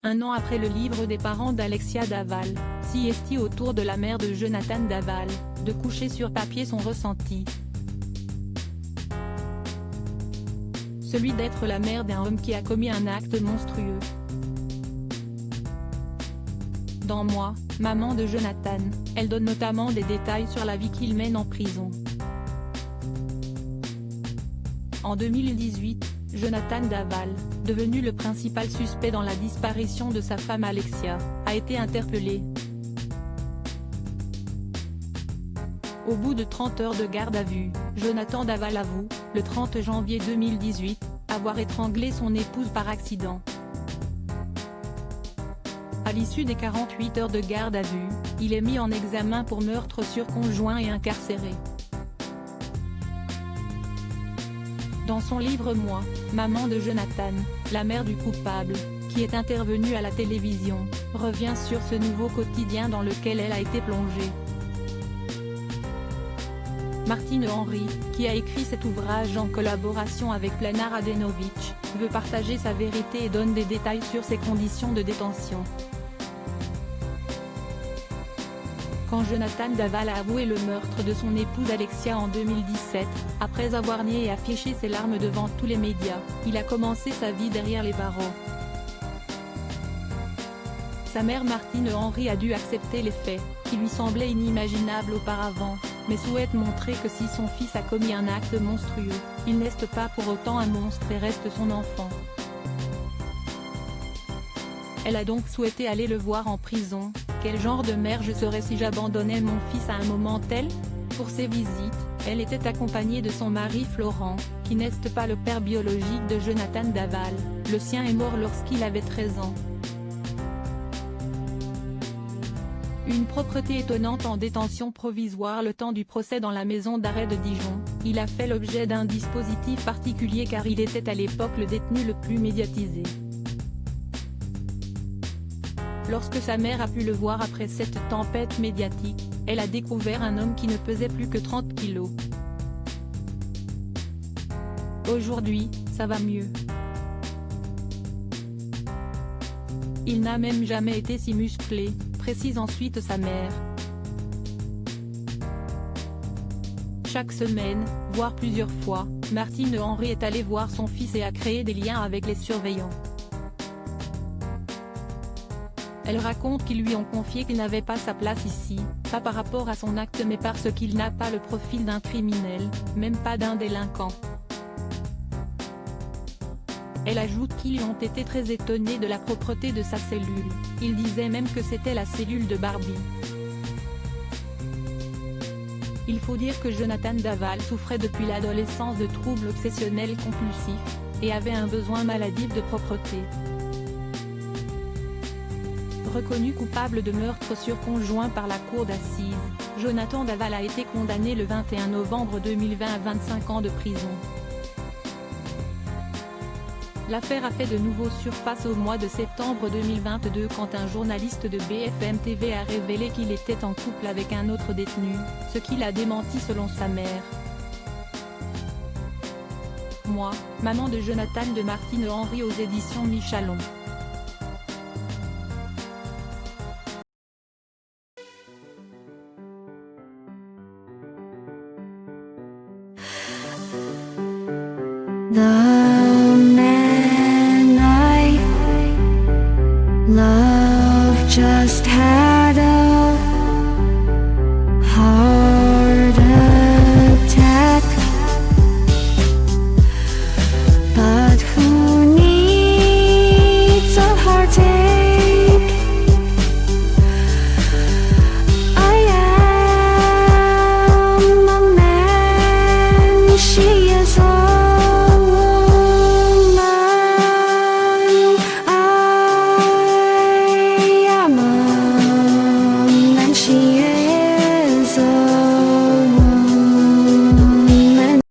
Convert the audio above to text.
Un an après le livre des parents d'Alexia Daval, CST autour de la mère de Jonathan Daval, de coucher sur papier son ressenti. Celui d'être la mère d'un homme qui a commis un acte monstrueux. Dans Moi, maman de Jonathan, elle donne notamment des détails sur la vie qu'il mène en prison. En 2018, Jonathan Daval, devenu le principal suspect dans la disparition de sa femme Alexia, a été interpellé. Au bout de 30 heures de garde à vue, Jonathan Daval avoue, le 30 janvier 2018, avoir étranglé son épouse par accident. À l'issue des 48 heures de garde à vue, il est mis en examen pour meurtre sur conjoint et incarcéré. Dans son livre Moi, maman de Jonathan, la mère du coupable, qui est intervenue à la télévision, revient sur ce nouveau quotidien dans lequel elle a été plongée. Martine Henry, qui a écrit cet ouvrage en collaboration avec Plana Radenović, veut partager sa vérité et donne des détails sur ses conditions de détention. Quand Jonathan Daval a avoué le meurtre de son épouse Alexia en 2017, après avoir nié et affiché ses larmes devant tous les médias, il a commencé sa vie derrière les barreaux. Sa mère Martine Henry a dû accepter les faits, qui lui semblaient inimaginables auparavant, mais souhaite montrer que si son fils a commis un acte monstrueux, il n'est pas pour autant un monstre et reste son enfant. Elle a donc souhaité aller le voir en prison. Quel genre de mère je serais si j'abandonnais mon fils à un moment tel? Pour ses visites, elle était accompagnée de son mari Florent, qui n'est pas le père biologique de Jonathan Daval, le sien est mort lorsqu'il avait 13 ans. Une propreté étonnante en détention provisoire le temps du procès dans la maison d'arrêt de Dijon, il a fait l'objet d'un dispositif particulier car il était à l'époque le détenu le plus médiatisé. Lorsque sa mère a pu le voir après cette tempête médiatique, elle a découvert un homme qui ne pesait plus que 30 kilos. Aujourd'hui, ça va mieux. Il n'a même jamais été si musclé, précise ensuite sa mère. Chaque semaine, voire plusieurs fois, Martine Henry est allée voir son fils et a créé des liens avec les surveillants. Elle raconte qu'ils lui ont confié qu'il n'avait pas sa place ici, pas par rapport à son acte mais parce qu'il n'a pas le profil d'un criminel, même pas d'un délinquant. Elle ajoute qu'ils ont été très étonnés de la propreté de sa cellule, ils disaient même que c'était la cellule de Barbie. Il faut dire que Jonathan Daval souffrait depuis l'adolescence de troubles obsessionnels compulsifs, et avait un besoin maladif de propreté. Reconnu coupable de meurtre sur conjoint par la cour d'assises, Jonathan Daval a été condamné le 21 novembre 2020 à 25 ans de prison. L'affaire a fait de nouveau surface au mois de septembre 2022 quand un journaliste de BFM TV a révélé qu'il était en couple avec un autre détenu, ce qu'il a démenti selon sa mère. Moi, maman de Jonathan de Martine Henry aux éditions Michalon. 나